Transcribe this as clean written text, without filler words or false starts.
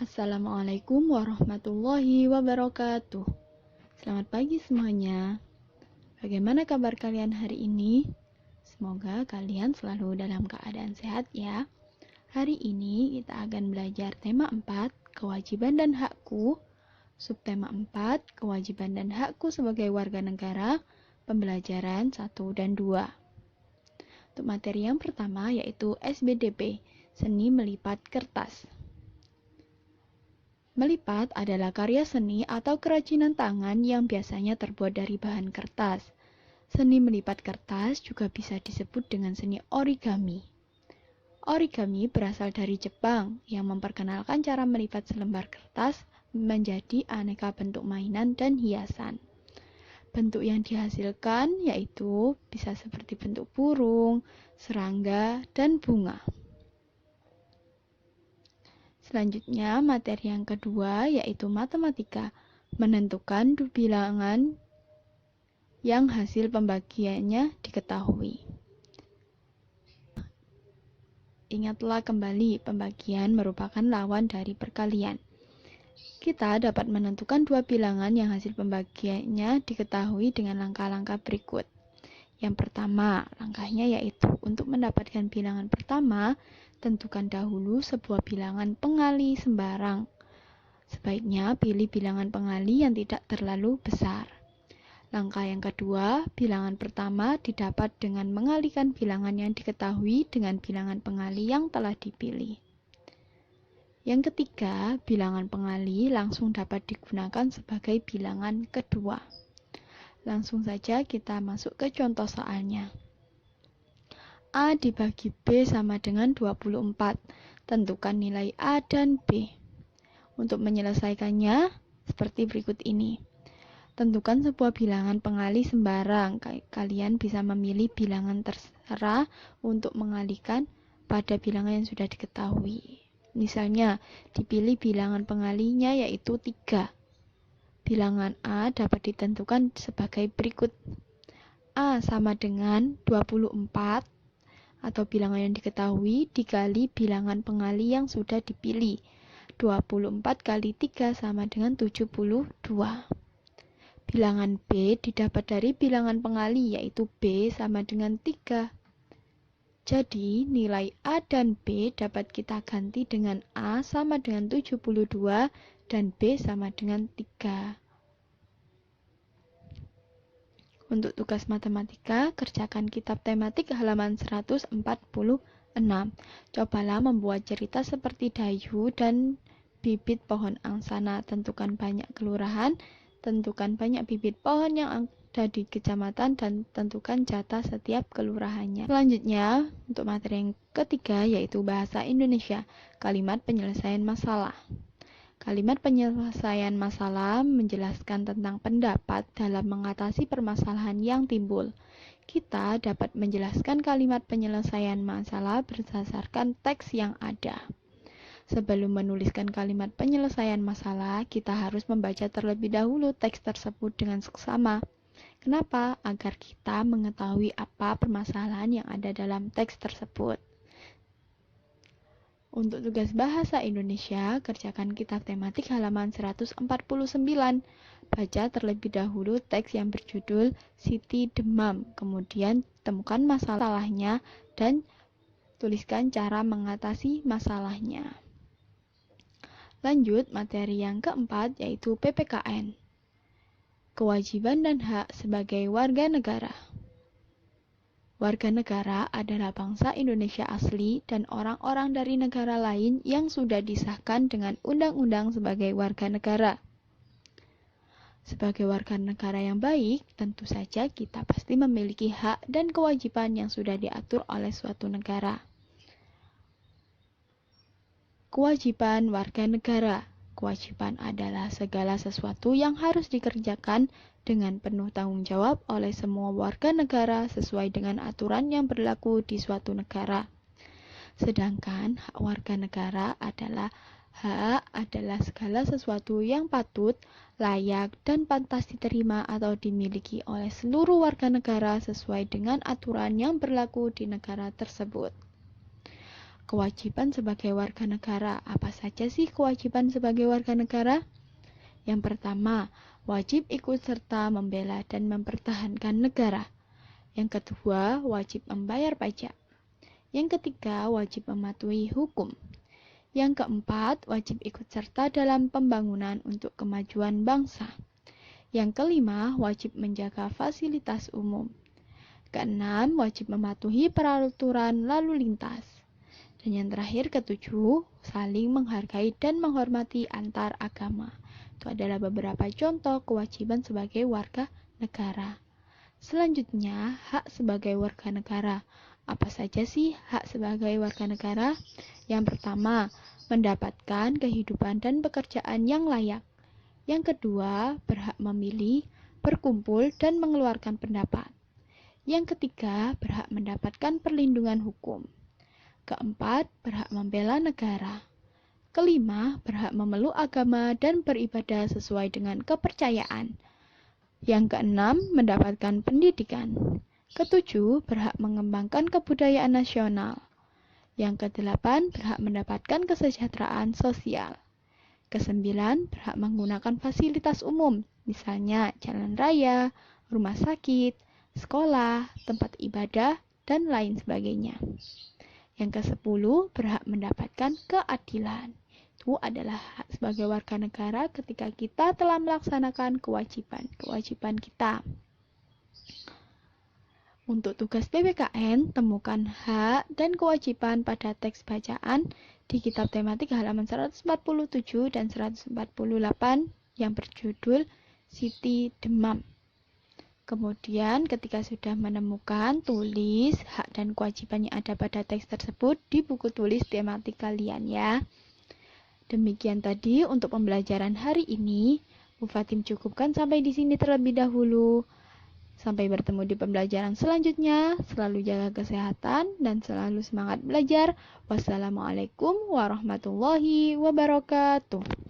Assalamualaikum warahmatullahi wabarakatuh. Selamat pagi semuanya. Bagaimana kabar kalian hari ini? Semoga kalian selalu dalam keadaan sehat ya. Hari ini kita akan belajar tema 4, kewajiban dan hakku. Subtema 4, kewajiban dan hakku sebagai warga negara, pembelajaran 1 dan 2. Untuk materi yang pertama yaitu SBDP, seni melipat kertas. Melipat adalah karya seni atau kerajinan tangan yang biasanya terbuat dari bahan kertas. Seni melipat kertas juga bisa disebut dengan seni origami. Origami berasal dari Jepang yang memperkenalkan cara melipat selembar kertas menjadi aneka bentuk mainan dan hiasan. Bentuk yang dihasilkan yaitu bisa seperti bentuk burung, serangga, dan bunga. Selanjutnya, materi yang kedua yaitu matematika, menentukan bilangan yang hasil pembagiannya diketahui. Ingatlah kembali, pembagian merupakan lawan dari perkalian. Kita dapat menentukan dua bilangan yang hasil pembagiannya diketahui dengan langkah-langkah berikut. Yang pertama, langkahnya yaitu untuk mendapatkan bilangan pertama, tentukan dahulu sebuah bilangan pengali sembarang. Sebaiknya pilih bilangan pengali yang tidak terlalu besar. Langkah yang kedua, bilangan pertama didapat dengan mengalikan bilangan yang diketahui dengan bilangan pengali yang telah dipilih. Yang ketiga, bilangan pengali langsung dapat digunakan sebagai bilangan kedua. Langsung saja kita masuk ke contoh soalnya. A dibagi B sama dengan 24. Tentukan nilai A dan B. Untuk menyelesaikannya, seperti berikut ini. Tentukan sebuah bilangan pengali sembarang. Kalian bisa memilih bilangan terserah untuk mengalihkan pada bilangan yang sudah diketahui. Misalnya, dipilih bilangan pengalinya yaitu 3. Bilangan A dapat ditentukan sebagai berikut. A sama dengan 24 atau bilangan yang diketahui dikali bilangan pengali yang sudah dipilih. 24 kali 3 sama dengan 72. Bilangan B didapat dari bilangan pengali yaitu B sama dengan 3. Jadi nilai A dan B dapat kita ganti dengan A sama dengan 72 dan B sama dengan 3. Untuk tugas matematika, kerjakan kitab tematik halaman 146. Cobalah membuat cerita seperti Dayu dan bibit pohon angsana. Tentukan banyak kelurahan, tentukan banyak bibit pohon yang ada di kecamatan, dan tentukan jatah setiap kelurahannya. Selanjutnya, untuk materi yang ketiga yaitu bahasa Indonesia, kalimat penyelesaian masalah. Kalimat penyelesaian masalah menjelaskan tentang pendapat dalam mengatasi permasalahan yang timbul. Kita dapat menjelaskan kalimat penyelesaian masalah berdasarkan teks yang ada. Sebelum menuliskan kalimat penyelesaian masalah, kita harus membaca terlebih dahulu teks tersebut dengan seksama. Kenapa? Agar kita mengetahui apa permasalahan yang ada dalam teks tersebut. Untuk tugas bahasa Indonesia, kerjakan kitab tematik halaman 149. Baca terlebih dahulu teks yang berjudul Siti Demam, kemudian temukan masalahnya dan tuliskan cara mengatasi masalahnya. Lanjut, materi yang keempat yaitu PPKN. Kewajiban dan hak sebagai warga negara. Warga negara adalah bangsa Indonesia asli dan orang-orang dari negara lain yang sudah disahkan dengan undang-undang sebagai warga negara. Sebagai warga negara yang baik, tentu saja kita pasti memiliki hak dan kewajiban yang sudah diatur oleh suatu negara. Kewajiban warga negara. Kewajiban adalah segala sesuatu yang harus dikerjakan dengan penuh tanggung jawab oleh semua warga negara sesuai dengan aturan yang berlaku di suatu negara. Sedangkan hak warga negara adalah segala sesuatu yang patut, layak, dan pantas diterima atau dimiliki oleh seluruh warga negara sesuai dengan aturan yang berlaku di negara tersebut. Kewajiban sebagai warga negara. Apa saja sih kewajiban sebagai warga negara? Yang pertama, wajib ikut serta membela dan mempertahankan negara. Yang kedua, wajib membayar pajak. Yang ketiga, wajib mematuhi hukum. Yang keempat, wajib ikut serta dalam pembangunan untuk kemajuan bangsa. Yang kelima, wajib menjaga fasilitas umum. Keenam, wajib mematuhi peraturan lalu lintas. Dan yang terakhir, ketujuh, saling menghargai dan menghormati antar agama. Itu adalah beberapa contoh kewajiban sebagai warga negara. Selanjutnya, hak sebagai warga negara. Apa saja sih hak sebagai warga negara? Yang pertama, mendapatkan kehidupan dan pekerjaan yang layak. Yang kedua, berhak memilih, berkumpul, dan mengeluarkan pendapat. Yang ketiga, berhak mendapatkan perlindungan hukum. Keempat, berhak membela negara. Kelima, berhak memeluk agama dan beribadah sesuai dengan kepercayaan. Yang keenam, mendapatkan pendidikan. Ketujuh, berhak mengembangkan kebudayaan nasional. Yang kedelapan, berhak mendapatkan kesejahteraan sosial. Kesembilan, berhak menggunakan fasilitas umum, misalnya jalan raya, rumah sakit, sekolah, tempat ibadah, dan lain sebagainya. Yang ke-10, berhak mendapatkan keadilan. Itu adalah hak sebagai warga negara ketika kita telah melaksanakan kewajiban kita. Untuk tugas PPKN, temukan hak dan kewajiban pada teks bacaan di kitab tematik halaman 147 dan 148 yang berjudul Siti Demam. Kemudian ketika sudah menemukan, tulis hak dan kewajiban yang ada pada teks tersebut di buku tulis tematik kalian ya. Demikian tadi untuk pembelajaran hari ini. Bu Fatim cukupkan sampai di sini terlebih dahulu. Sampai bertemu di pembelajaran selanjutnya. Selalu jaga kesehatan dan selalu semangat belajar. Wassalamualaikum warahmatullahi wabarakatuh.